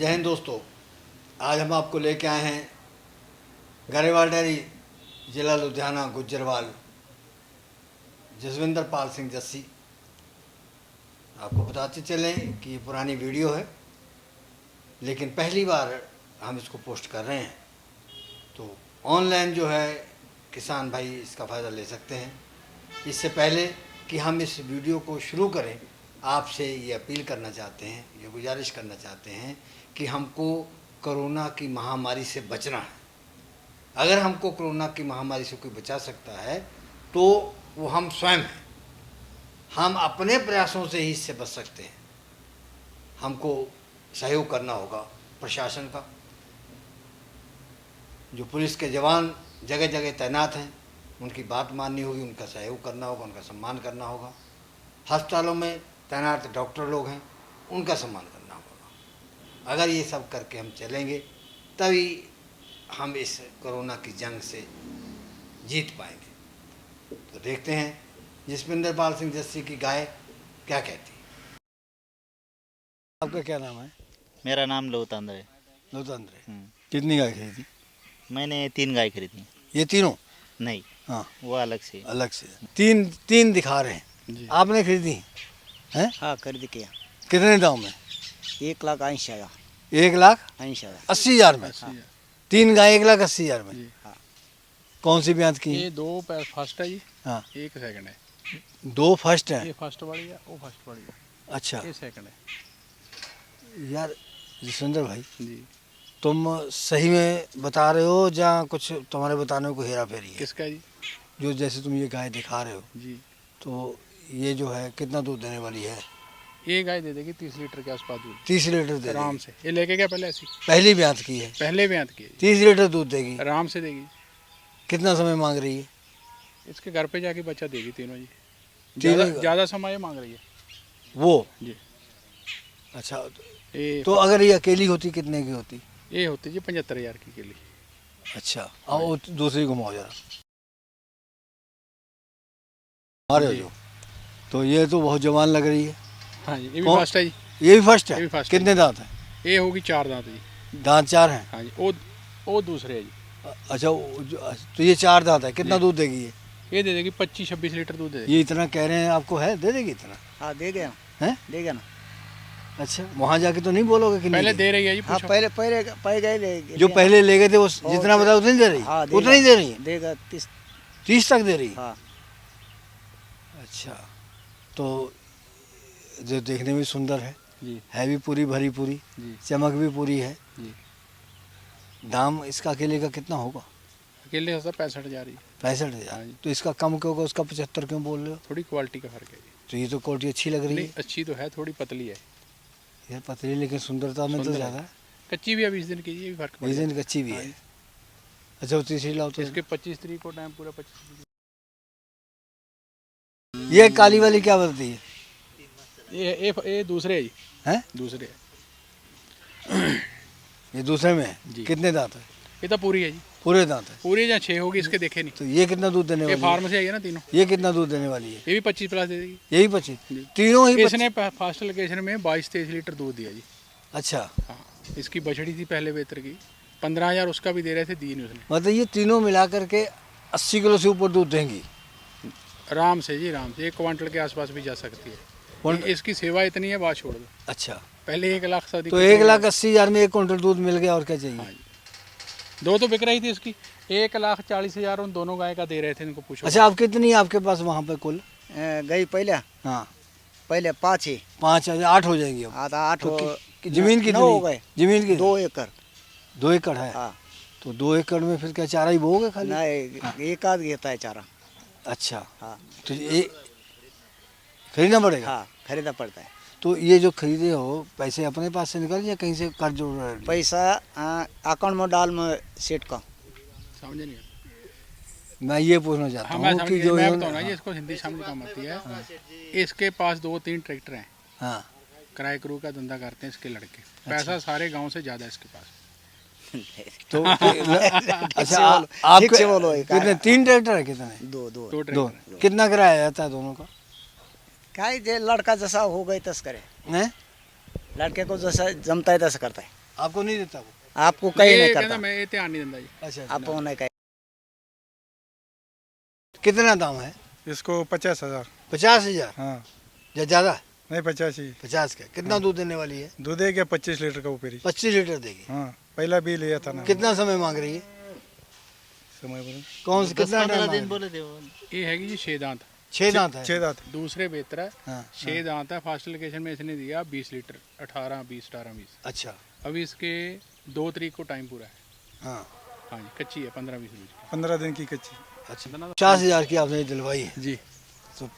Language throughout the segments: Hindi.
जय हिंद दोस्तों। आज हम आपको लेके आए हैं गरेवाल डेयरी, ज़िला लुधियाना, गुज्जरवाल, जसविंदर पाल सिंह जस्सी। आपको बताते चलें कि ये पुरानी वीडियो है, लेकिन पहली बार हम इसको पोस्ट कर रहे हैं, तो ऑनलाइन जो है किसान भाई इसका फ़ायदा ले सकते हैं। इससे पहले कि हम इस वीडियो को शुरू करें, आपसे ये अपील करना चाहते हैं, ये गुजारिश करना चाहते हैं कि हमको कोरोना की महामारी से बचना है। अगर हमको कोरोना की महामारी से कोई बचा सकता है तो वो हम स्वयं हैं। हम अपने प्रयासों से ही इससे बच सकते हैं। हमको सहयोग करना होगा प्रशासन का। जो पुलिस के जवान जगह जगह तैनात हैं, उनकी बात माननी होगी, उनका सहयोग करना होगा, उनका सम्मान करना होगा। अस्पतालों में तैनात डॉक्टर लोग हैं, उनका सम्मान करना होगा। अगर ये सब करके हम चलेंगे तभी हम इस कोरोना की जंग से जीत पाएंगे। तो देखते हैं जसविंदर पाल सिंह जस्सी की गाय क्या कहती है। आपका क्या नाम है? मेरा नाम लोतांद्र है। लोतांद्र। कितनी गाय खरीदी? मैंने 3 गाय खरीदी। ये तीनों? नहीं, हाँ, वो अलग से। अलग से। तीन दिखा रहे हैं, आपने खरीदी हैं? हाँ, खरीद किया। कितने दाम में? 1,80,000। 1,80,000? 80,000 में? हाँ। 3 गाय 1,80,000 में? हाँ। कौन सी ब्यात की? ये 2 फर्स्ट है जी। हाँ, एक सेकंड है। 2 फर्स्ट है। ये फर्स्ट वाली है, वो फर्स्ट वाली है। अच्छा ये सेकंड है यार जसविंदर भाई, जी। तुम सही में बता रहे हो या कुछ तुम्हारे बताने को हेरा फेरी है? किसका जी? जो जैसे तुम ये गाय दिखा रहे हो, जी, तो ये जो है कितना दूध देने वाली है? ये गाय दे देगी 30 लीटर के आसपास दूध 30 लीटर दे आराम देगी। से। ये लेके गया पहले ऐसी, पहली ब्यात की है, पहले ब्यात की है जी। 30 लीटर दूध देगी। आराम से देगी। कितना समय मांग रही है? इसके घर पे जाके बच्चा देगी तीनों जी। तीनों? ज़्यादा समय ये मांग रही है वो जी। अच्छा, ये तो अगर ये अकेली होती कितने की होती? ये होती जी 75,000 की केली। अच्छा, अब वो दूसरी घुमाओ जरा। आ रहे हो जी। जो, तो ये तो बहुत जवान लग रही है। हाँ जी, ये भी कौन? फर्स्ट है जी। ये भी फर्स्ट ये है? भी फर्स्ट है। कितने दांत है? ये होगी 4 दांत जी। दांत 4 हैं? हाँ जी, वो दूसरे है जी। अच्छा, तो ये 4 दांत है। कितना जी। दूध देगी ये? ये दे देगी 25-26 लीटर दूध दे देगी। ये इतना कह रहे हैं आपको, है दे देगी इतना? हाँ, दे गया। हैं? दे गया ना। अच्छा, वहाँ जाके तो नहीं बोलोगे कि पहले नहीं दे रही है जी। हाँ, पूछो। पहले गए ले जो पहले ले गए थे वो जितना बताया उतनी दे रही? हाँ, उतना ही दे रही है? देगा 30। 30 तक दे रही है? हाँ। अच्छा, तो जो देखने में सुंदर जी है भी पूरी भरी पूरी, जी चमक भी पूरी है। जी। दाम इसका अकेले का कितना होगा? अकेले से 65,000 ही। 65,000? हाँ जी। तो इसका कम क्यों होगा, उसका 75 क्यों बोल रहे हो? थोड़ी क्वालिटी का फर्क है जी। तो ये तो क्वालिटी अच्छी लग रही नहीं, है अच्छी तो है, थोड़ी पतली है। यार, पतली लेकिन सुंदरता में तो सुंदर है। ज़्यादा है। कच्ची भी है 20 दिन की, ये भी फर्क पड़ बीस जाएगा। दिन कच्ची भी हाँ है। जी। अच्छा, वो तीसरी लाओ तो। इसके 25 तारीख को टाइम पूरा 25। ये काली वाली क्या बोलती है? ये दूसरे है जी। हैं? दूसरे है ये दूसरे में है? जी। कितने दांत है? ये तो पूरी है जी। पूरे दांत है? पूरी या 6 होगी, इसके देखे नहीं। तो ये कितना दूध देने ये वाली है? फार्म से आई है ना तीनों। ये कितना दूध देने वाली है? ये भी 25 प्लस दे देगी। यही 25? जी। तीनों ही इसने फर्स्ट लोकेशन में 22-23 लीटर दूध दिया जी। अच्छा, हाँ, इसकी बछड़ी थी पहले बेहतर की। 15,000 उसका भी दे रहे थे, दी नहीं उसने। मतलब ये तीनों मिला करके 80 किलो से ऊपर दूध देंगी? आराम से जी, आराम से 1 क्वांटल के आसपास भी जा सकती है। इसकी सेवा इतनी है, बात छोड़ दो। अच्छा, पहले 1,00,000 शादी तो 1,80,000 में 1 क्विंटल दूध मिल गया, और क्या हाँ चाहिए? जी। 2 तो बिक रही थी इसकी। 1,40,000 उन दोनों गाय का दे रहे थे, इनको पूछो। अच्छा, अब कितनी है आपके पास वहाँ पे कुल? गई पहले हाँ, 5 ही। 5 या 8 हो जाएगी अब? आधा 8 तो हो। जमीन 9 कितनी? हो गए। जमीन की 2 एकड़। 2 एकड़ है? हाँ। तो 2 एकड़ में फिर क्या चारा ही बोओगे खाली? नहीं, एक आध घेता है चारा। अच्छा, हाँ। तो ये खरीदना पड़ेगा? हाँ, खरीदना पड़ता है। तो ये जो खरीदे हो, पैसे अपने पास से निकल या कहीं से कर्ज जोड़ रहे हो? पैसा अकाउंट में डाल में सेट का। समझे नहीं? मैं ये पूछना चाहता हाँ, मैं हूँ समझ कि गया। जो मैं इन्होंने- बताऊँ ना जी, इसको हिंदी समझ कम आती है। इसके पास 2-3 ट्रैक्टर हैं। हाँ, किराए क्रू का धंधा करते हैं इसके लड़के। पैसा सारे गांव से ज़्यादा है इसके पास। तो अच्छा, ठीक आपके से बोलो। कितने? 3 ट्रैक्टर है? कितने? 2 2 दो? ट्रैक्टर। कितना किराया जाता है दोनों का? क्या जे लड़का जैसा हो गई तस करे। हैं? लड़के को जैसा जमता है तैसा करता है। आपको नहीं देता वो? आपको कहीं ये नहीं कहता करता, मैं ये ध्यान नहीं दिंदा जी। अच्छा आपको नहीं कहीं। कितना दाम है? इसको 50,000। 50,000 हाँ या ज़्यादा? नहीं 85। 50 का कितना दूध देने वाली है? दूध है क्या 25 लीटर का ऊपर ही। 25 लीटर देगी। हाँ पहला भी लिया था ना। कितना समय मांग रही है? समय बोलो। कौन से 10-15 कितना टाइम दिन मांग बोले थे वो। ये हैगी जी 6 दांत, 6 दांत है? 6 दांत। दूसरे बेहतर है। हाँ 6 दांत है। फर्स्ट लोकेशन में इसने दिया 20 लीटर, 18 20 18 20। अच्छा अभी इसके 2 तारीख को टाइम पूरा है। हाँ हाँ जी, कच्ची है 15-20 रोज की। 15 दिन की कच्ची। अच्छा 50,000 की आपने दिलवाई है, जी, तो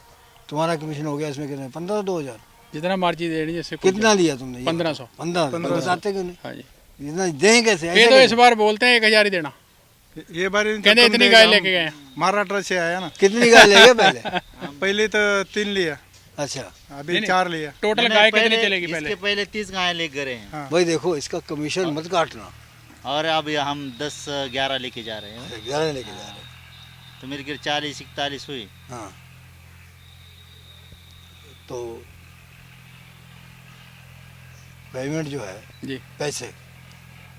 तुम्हारा कमीशन हो गया इसमें कितना? 15 2,000? जितना मर्जी देनी जैसे कोई कितना लिया तुमने? 1500। 15 बताते क्यों नहीं? हाँ जी, इतना दें कैसे? ये ऐसे तो इस कैसे? बार बोलते हैं 1000 ही देना। ये बार इनका कहते कम इतनी देगा, गाय हम लेके गए हैं। महाराष्ट्र से आया ना। कितनी गाय लेंगे पहले? पहले तो 3 लिया, अच्छा अभी नहीं, 4 लिया। टोटल मैंने गाय कितनी पहले- चलेगी पहले? इसके पहले 30 गाय लेके गए हैं। हाँ भाई देखो, इसका कमीशन मत काटना। और अब हम 10-11 लेके जा रहे हैं। 11 लेके जा रहे हैं। तो मेरे गिर 40-41 हुई। हाँ तो पेमेंट जो है, जी पैसे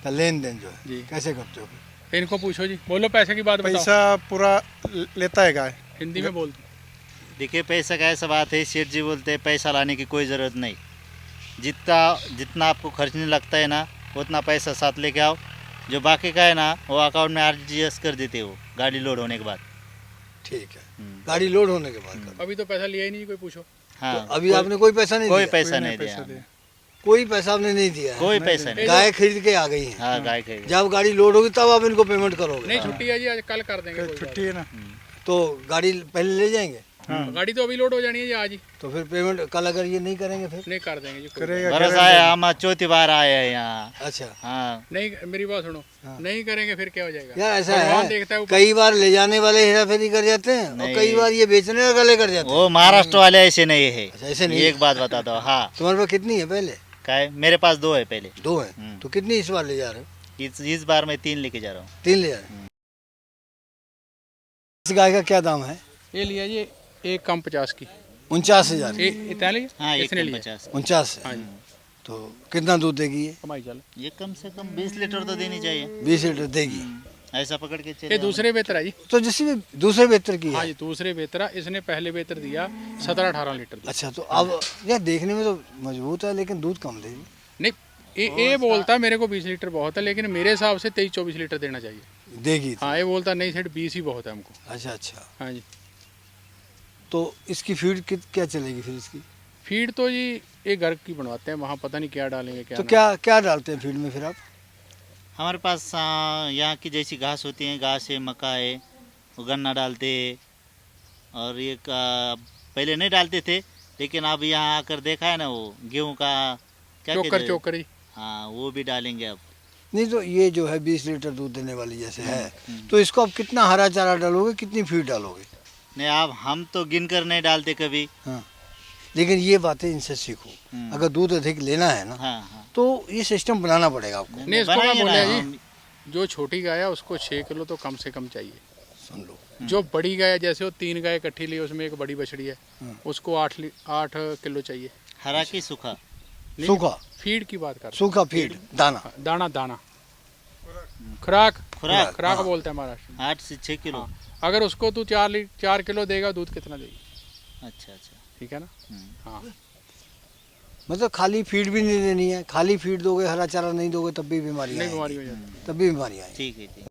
का लेन देन जो जी। है, कैसे करते हो? इनको पूछो जी, बोलो पैसे की बात बताओ। पैसा पूरा लेता है गाय। हिंदी में बोल दो। देखिए पैसा का ऐसा बात है, सेठ जी बोलते हैं पैसा लाने की कोई ज़रूरत नहीं, जितना आपको खर्चने लगता है ना उतना पैसा साथ लेके आओ, जो बाकी का है ना वो अकाउंट में RGS कर देते हो गाड़ी लोड होने के बाद। ठीक है, गाड़ी लोड होने के बाद करो। अभी तो पैसा लिया ही नहीं, कोई पूछो। हाँ तो अभी आपने कोई पैसा नहीं कोई दिया? पैसा कोई नहीं दिया पैसा हमने। दिया। कोई पैसा आपने नहीं दिया है? कोई पैसा नहीं। गाय खरीद के आ गई है। हाँ गाय का ही। जब गाड़ी लोड होगी तब आप इनको पेमेंट करोगे? नहीं छुट्टी है जी, आज कल कर देंगे। कोई छुट्टी है ना। तो गाड़ी पहले ले जाएंगे, बात। गाड़ी तो अभी लोड हो जानी है जी आज ही। तो फिर पेमेंट कल अगर ये नहीं करेंगे फिर? नहीं कर देंगे जी, कोई करेगा बरस आया, हम चौथी बार आए हैं यहाँ। अच्छा हाँ बात नहीं। मेरी बात सुनो, नहीं करेंगे फिर क्या हो जाएगा? यार ऐसा भगवान है, देखता है ऊपर। कई बार ले जाने वाले हेराफेरी कर जाते हैं और नहीं। कई बार ये बेचने वाले कर जाते हैं। वो महाराष्ट्र वाले ऐसे नहीं है। अच्छा, ऐसे नहीं ये है। एक बात बता दो। हाँ तुम्हारे पास कितनी है पहले? क्या है, मेरे पास 2 है पहले। 2 है, तो कितनी इस बार ले जा रहे हो? इस बार मैं 3 लेके जा रहा हूँ। 3 ले जा रहे हो। इस गाय का क्या दाम है? ये लिया जी 1 कम 50 की। 49,000? इतना लिया? हाँ एक इसने कम लिया। 50। 49 हाँ है। जी, तो कितना दूध देगी ये? कमाई चल। ये कम से कम 20 लीटर तो देनी चाहिए। 20 लीटर देगी। ऐसा पकड़ के ये चले। दूसरे बेहतर है जी। तो जिसमें दूसरे बेहतर की हाँ है। जी, दूसरे बेहतर है। इसने पहले बेहतर दिया 17-18 लीटर दिया। अच्छा, तो अब यार देखने में तो मजबूत है लेकिन दूध कम देगी। नहीं, ये बोलता मेरे को 20 लीटर बहुत है, लेकिन मेरे हिसाब से 23-24 लीटर देना चाहिए। देगी तो। हाँ, ये बोलता नहीं सेठ 20 ही बहुत है हमको। अच्छा अच्छा, हाँ जी। तो इसकी फीड क्या चलेगी फिर इसकी? फीड तो जी ये घर की बनवाते हैं, वहाँ पता नहीं क्या डालेंगे क्या तो नहीं। क्या क्या डालते हैं फीड में फिर आप? हमारे पास यहाँ की जैसी घास होती है, घास है, मक्का है, वो गन्ना डालते हैं। और ये पहले नहीं डालते थे, लेकिन अब यहाँ आकर देखा है ना, वो गेहूँ का क्या कहते हैं? चोकर जी। हाँ वो भी डालेंगे अब। नहीं, तो ये जो है 20 लीटर दूध देने वाली जैसे है, तो इसको आप कितना हरा चारा डालोगे, कितनी फीड डालोगे? नहीं अब हम तो गिन कर नहीं डालते कभी। हाँ, लेकिन ये बातें इनसे सीखो। अगर दूध अधिक लेना है ना, हाँ हाँ तो ये सिस्टम बनाना पड़ेगा आपको। नहीं, इसको मैं बनाइए बोला ना, जी, जो छोटी गाय है उसको 6 किलो तो कम से कम चाहिए। सुन लो, जो बड़ी गाय है, जैसे वो 3 गाय इकट्ठी ली, उसमें एक बड़ी बछड़ी है, उसको 8 किलो चाहिए। हरा की सूखा। नहीं, सूखा फीड की बात कर। सूखा फीड दाना। दाना दाना खुराक खुराक खुराक बोलते हैं महाराष्ट्र में। 8 से 6 किलो। हाँ, अगर उसको तू 4 किलो देगा, दूध कितना देगी? अच्छा अच्छा। ठीक है ना? हाँ, मतलब खाली फीड भी नहीं देनी है, खाली फीड दोगे, हरा चारा नहीं दोगे तब भी बीमारी नहीं आएगी। बीमारी हो जाती है। तब भी बीमारी आएगी। ठीक है ठीक।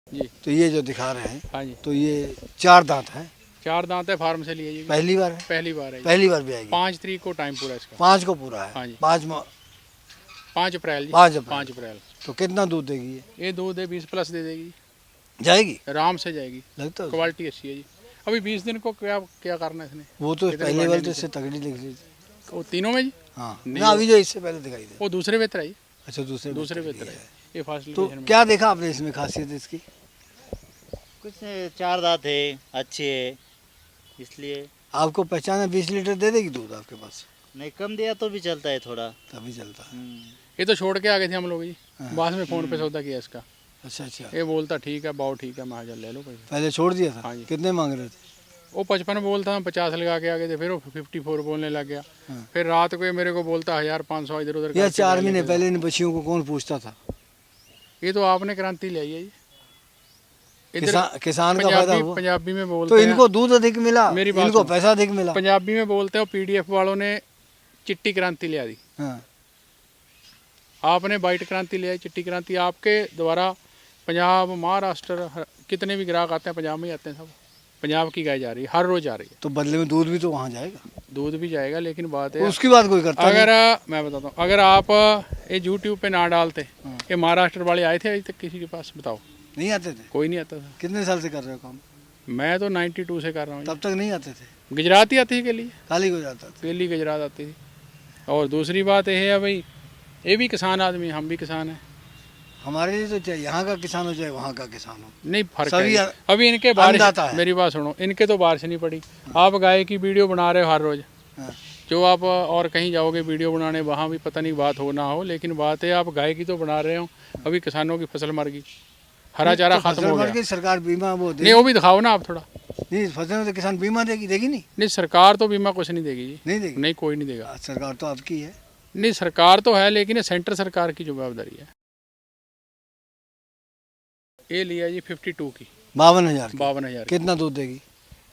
जी तो ये जो दिखा रहे हैं, हाँ जी, तो ये 4 दांत है। 4 दांत है, फार्म से लिए जी। पहली बार है? पहली बार है जी। पहली बार भी आएगी? 5 तारीख को टाइम पूरा इसका। 5 को पूरा है? हाँ जी। 5 अप्रैल जी। 5 अप्रैल। 5 अप्रैल। तो कितना दूध देगी ये? ये दूध है 20 प्लस दे देगी, जाएगी आराम से जाएगी। लगता है? क्वालिटी अच्छी है जी। अभी 20 दिन को क्या क्या करना है इसने? वो तो कितने पहले बढ़ने वाले तो नीचे? इससे तगड़ी लग रही थी। वो तीनों में जी। हाँ नहीं, ना, अभी जो इससे पहले दिखाई दे। वो दूसरे बेहतर है जी। अच्छा, दूसरे दूसरे बेहतर बेहतर की है। ये फास्ट तो लोकेशन में। क्या देखा आपने इसमें खासियत इसकी? कुछ नहीं, 4 दांत है, अच्छे है, इसलिए। आपको पहचाना 20 लीटर दे देगी दूध आपके पास? नहीं कम दिया तो भी चलता है थोड़ा। तभी चलता है। ये तो छोड़ के आ गए थे हम लोग जी, बाद में फोन पे सौदा किया इसका। अच्छा अच्छा, ये बोलता ठीक है, बाओ ठीक है, महाजन ले लो पैसे। पहले छोड़ दिया था? हाँ जी। कितने मांग रहे थे? वो 55 बोलता था, 50 लगा के आगे थे, फिर वो 54 बोलने लग गया। हाँ। फिर रात को ये मेरे को बोलता 1500 इधर उधर या करके 4 गाय महीने लेके पहले इन बच्चियों को कौन पूछता था? जाओ। ये तो आपने क्रांति ले आई है जी। किसान का फायदा हुआ। पंजाबी में बोलते तो हैं, इनको दूध अधिक मिला, मेरी बात इनको सुनो। पैसा अधिक मिला। पंजाबी में बोलते हो पीडीएफ वालों ने चिट्टी क्रांति ले आई, हाँ। आपने वाइट क्रांति ले आई, चिट्टी क्रांति आपके द्वारा पंजाब महाराष्ट्र कितने भी ग्राहक आते हैं पंजाब में ही आते हैं, सब पंजाब की गाय जा रही है, हर रोज जा रही है। तो बदले में दूध भी तो वहाँ जाएगा, दूध भी जाएगा, लेकिन बात है उसकी बात कोई करता अगर नहीं। मैं बताता हूँ, अगर आप ये यूट्यूब पे ना डालते, ये महाराष्ट्र वाले आए थे अभी तक किसी के पास? बताओ, नहीं आते थे? कोई नहीं आता था। कितने साल से कर रहे हो काम? मैं तो 92 से कर रहा हूँ। तब तक नहीं आते थे? गुजराती आती थी के लिए, खाली हो जाता था। दिल्ली गुजरात आती थी। और दूसरी बात यह है भाई, ये भी किसान आदमी, हम भी किसान हैं। हमारे लिए तो चाहे यहाँ का किसान हो चाहे वहाँ का किसान हो, नहीं फर्क सभी है। अभी इनके बारिश, अन्नदाता है। मेरी बात सुनो, इनके तो बारिश नहीं पड़ी। आप गाय की वीडियो बना रहे हो हर रोज, हाँ। जो आप और कहीं जाओगे वीडियो बनाने, वहाँ भी पता नहीं बात हो ना हो, लेकिन बात है आप गाय की तो बना रहे हो। अभी किसानों की फसल मर गई, हरा चारा तो खत्म फसल हो मर गया। गई, सरकार बीमा वो नहीं देगी वो भी दिखाओ ना आप थोड़ा। नहीं? फसल में तो किसान बीमा देगी, देगी नहीं? नहीं सरकार तो बीमा कुछ नहीं देगी जी, नहीं देगी? नहीं कोई नहीं देगा। सरकार तो आपकी है। नहीं सरकार तो है, लेकिन ये सेंटर सरकार की जवाबदारी है। ये लिया जी 52 की, 52,000 की। 52,000। कितना दूध देगी?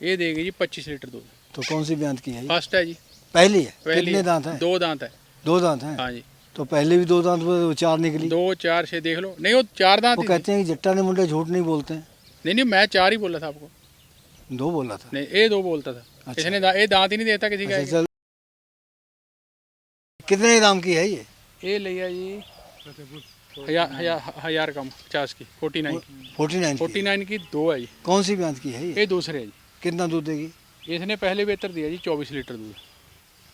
ये देगी जी 25 लीटर दूध। तो कौन सी ब्यात की है ये? फर्स्ट है जी, पहली है। पहली कितने दांत हैं? 2 दांत है। 2 दांत हैं। हाँ जी, तो पहले भी 2 दांत वो 4 निकली। 2 4 6 देख लो। नहीं वो 4 दांत वो ही थी। कहते हैं कि जट्टा ने मुंडे झूठ नहीं बोलते हैं। नहीं मैं 4 ही बोला था आपको। 2 बोला था। नहीं ये 2 बोलता था। अच्छा। इसने ये दांत ही नहीं देता किसी का। अच्छा, चल। कितने दाम की है ये? ये लिया जी 1000 कम 50 की 49 की। 49 की। 49 की 2 है जी। कौन सी ब्यात की है ये? ये दूसरे है जी। कितना दूध देगी? इसने पहले बेहतर दिया जी 24 लीटर दूध।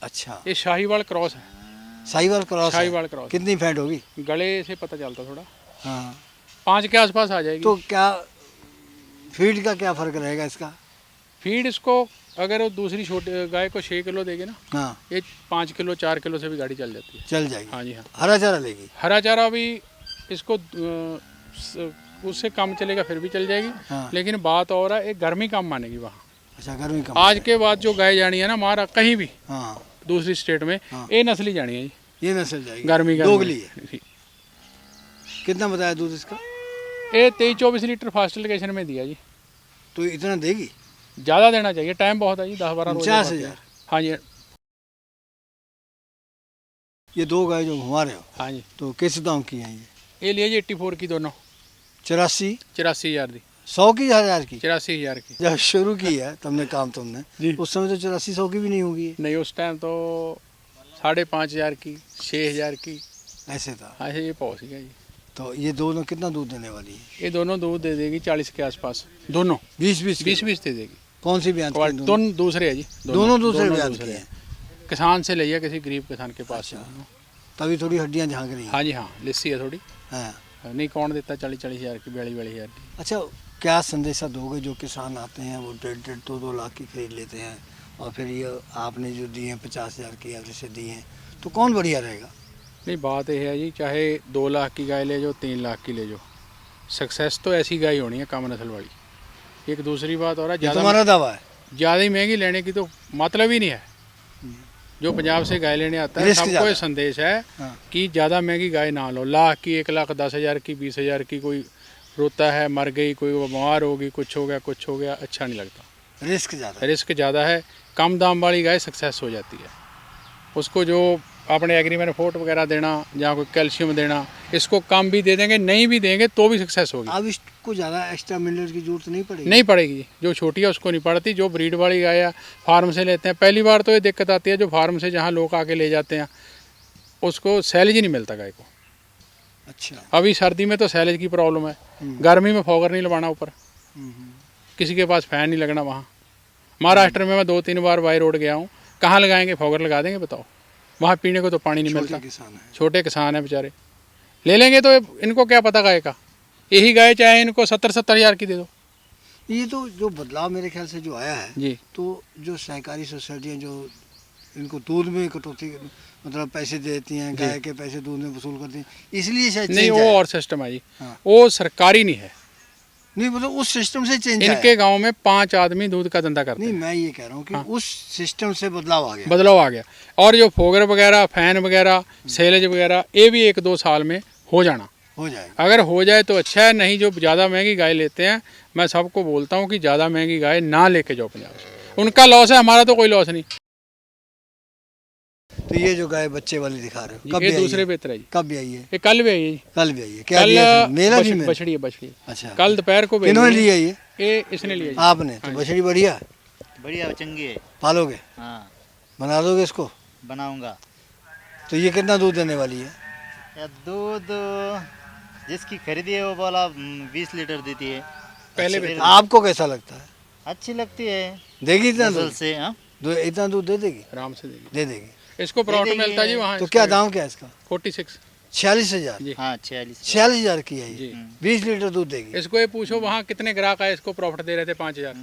अच्छा, ये शाहीवाल क्रॉस है। साहिवाल क्रॉस है। शाहीवाल क्रॉस। कितनी फैट होगी? गले से पता चलता थोड़ा, हाँ। 5 के आसपास आ जाएगी। तो क्या फीड का क्या फर्क रहेगा इसका? फीड इसको अगर वो दूसरी छोटी गाय को 6 किलो देगी ना, हाँ, ये 5 किलो 4 किलो से भी गाड़ी चल जाती है। चल जाएगी। हाँ जी हाँ। हरा चारा लेगी? हरा चारा भी इसको उससे कम चलेगा फिर भी चल जाएगी। हाँ। लेकिन बात और है, एक गर्मी कम मानेगी वहाँ। अच्छा, गर्मी कम। आज के बाद जो गाय जानी है ना हमारा कहीं भी हाँ, दूसरी स्टेट में, हाँ। ये नस्ली जानी है जी। ये नस्ल जाएगी। गर्मी का दोगली है। कितना बताया दूध इसका? ये 23-24 लीटर फास्ट लोकेशन में दिया जी। तो इतना देगी? ज़्यादा देना चाहिए, टाइम बहुत है जी, 10-12 रोज। 50,000। हाँ जी ये 2 गाय जो घुमा रहे हो, हाँ जी। तो किस दाम की हैं ये? ये लिए जी 84 की दोनों, 84? 84,000 दी। 100 की 1000 की? 84,000 की। जब शुरू की है तुमने काम, तुमने जी। उस समय तो 8400 की भी नहीं होगी। नहीं उस टाइम तो 5,500 की, 6,000 की, ऐसे था। ऐसे ये पहुँच गया जी। तो ये दोनों कितना दूध देने वाली है? ये दोनों दूध दे देगी 40 के आसपास, दोनों 20-20 20 दे देगी। कौन सी ब्यात की? दोनों दूसरे है जी, दोनों दूसरे ब्यात दूसरे की हैं। हैं। किसान से लिया, किसी गरीब किसान के पास से। तभी थोड़ी हड्डियां झांक रही हैं। हाँ जी हाँ, लिस्सी है थोड़ी। हाँ। नहीं कौन देता 40,000 की, 42,000 की। अच्छा, क्या संदेशा दोगे जो किसान आते हैं वो 1.5 2 लाख की खरीद लेते हैं, और फिर ये आपने जो दिए हैं 50,000 की एवरेज से दिए हैं, तो कौन बढ़िया रहेगा? नहीं बात यह है जी, चाहे 2 लाख की गाय ले जाओ, 3 लाख की ले जाओ, सक्सेस तो ऐसी गाय होनी है कम नस्ल वाली। एक दूसरी बात और है, ये तुम्हारा दावा है? ज़्यादा ही महंगी लेने की तो मतलब ही नहीं है। जो पंजाब से गाय लेने आता है रिस्क सबको ज़्यादा। ये संदेश है हाँ। कि ज़्यादा महंगी गाय ना लो। लाख की, 1,10,000 की, 20,000 की, कोई रोता है मर गई, कोई बीमार होगी, कुछ हो गया, अच्छा नहीं लगता। रिस्क ज़्यादा। रिस्क ज़्यादा है। कम दाम वाली गाय सक्सेस हो जाती है। उसको जो अपने एग्रीमेंट फोट वगैरह देना या कोई कैल्शियम देना, इसको कम भी दे देंगे, नहीं भी देंगे तो भी सक्सेस होगी। अब इसको ज़्यादा एक्स्ट्रा मिनरल की जरूरत नहीं पड़ेगी? नहीं पड़ेगी, जो छोटी है उसको नहीं पड़ती। जो ब्रीड वाली गाय है फार्म से लेते हैं, पहली बार तो ये दिक्कत आती है, जो फार्म से जहाँ लोग आके ले जाते हैं उसको सैलेज ही नहीं मिलता गाय को। अच्छा। अभी सर्दी में तो सैलेज की प्रॉब्लम है, गर्मी में फॉगर नहीं लगाना ऊपर, किसी के पास फैन नहीं लगना। वहाँ महाराष्ट्र में मैं 2-3 बार बाई रोड गया हूँ, कहाँ लगाएंगे, फॉगर लगा देंगे बताओ। वहाँ पीने को तो पानी नहीं मिलता। किसान है। छोटे किसान हैं बेचारे, ले लेंगे तो इनको क्या पता गाय का। यही गाय चाहे इनको 70,000 की दे दो। ये तो जो बदलाव मेरे ख्याल से जो आया है, जी तो जो सहकारी सोसाइटियाँ जो इनको दूध में कटौती मतलब पैसे देती हैं, गाय के पैसे दूध में वसूल करती हैं, इसलिए शायद नहीं, change वो आया। और सिस्टम है जी। हाँ। वो सरकारी नहीं है, नहीं मतलब उस सिस्टम से चेंज इनके गांव में 5 आदमी दूध का धंधा करते नहीं हैं। मैं ये कह रहा हूँ कि हाँ। उस सिस्टम से बदलाव आ गया। बदलाव आ गया। और जो फोगर वगैरह, फैन वगैरह, सैलेज वगैरह, ये भी 1-2 साल में हो जाना। हो जाएगा। अगर हो जाए तो अच्छा है, नहीं जो ज़्यादा महंगी गाय लेते हैं, मैं सबको बोलता हूँ कि ज़्यादा महंगी गाय ना लेके जाओ पंजाब से। उनका लॉस है, हमारा तो कोई लॉस नहीं। तो ये जो गाय बच्चे वाली दिखा रहे हो कब ये भी आई दूसरे है? बेहतर है जी। कब भी आई है? ये कल भी आई है जी। कल भी आई है। क्या कल दिया इसने? मेला भी में? बछड़ी है, बछड़ी। अच्छा। कल दोपहर को बेची किन्होंने है। ली है ये? ये इसने लिया जी। आपने? तो बछड़ी बढ़िया है। बढ़िया चंगी है। पालोगे? हाँ बना दोगे इसको? बनाऊंगा। तो ये कितना दूध देने वाली है? या दूध जिसकी खरीदी है वो बोला 20 लीटर देती है। पहले फिर आपको कैसा लगता है? अच्छी लगती है देगी इतना नस्ल दूध? से। हाँ इतना दूध दे देगी? आराम से देगी। दे देगी। इसको प्रॉफिट देगी। मिलता है जी वहाँ। तो क्या दाम क्या है इसका? 46 46,000? जी। हाँ 46। 46,000 की है जी। ये। 20 लीटर दूध देगी। इसको ये पूछो वहाँ कितने ग्राहक आए, इसको प्रॉफिट दे रहे थे 5,000।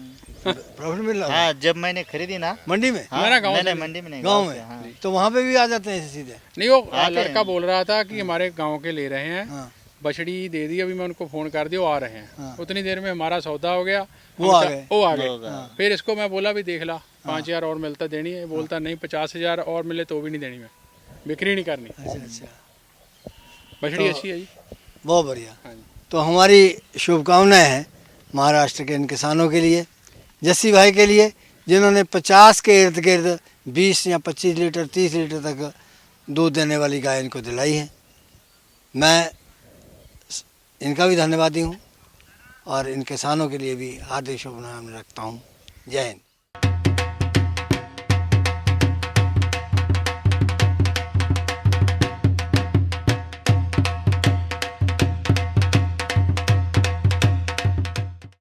प्रॉफिट मिल रहा है हाँ जब मैंने खरीदी ना। मंडी में? हाँ, मेरा गाँव नहीं, से नहीं, मंडी में नहीं, गाँव से, में? हाँ। तो वहाँ पे भी आ जाते हैं ऐसे सीधे? नहीं, वो आते लड़का हैं। बोल रहा था कि हमारे गांव के ले रहे हैं, हाँ। बछड़ी दे दी, अभी मैं उनको फोन कर दिया, वो आ रहे हैं। हाँ। उतनी देर में हमारा सौदा हो गया। वो आ गए? वो आ वो गए। होगा। फिर इसको मैं बोला भी देख ला, 5,000 और मिलता देनी है। बोलता नहीं, 50,000 और मिले तो भी नहीं देनी, मैं बिक्री नहीं करनी। अच्छा अच्छा। बछड़ी तो- अच्छी है जी। बहुत बढ़िया। हाँ जी। तो हमारी शुभकामनाएं हैं महाराष्ट्र के इन किसानों के लिए, जस्सी भाई के लिए, जिन्होंने 50 के इर्द गिर्द 20 या 25 लीटर 30 लीटर तक दूध देने वाली गाय इनको दिलाई है। मैं इनका भी धन्यवादी हूँ और इन किसानों के लिए भी हार्दिक शुभकामनाएं रखता हूँ। जय हिंद।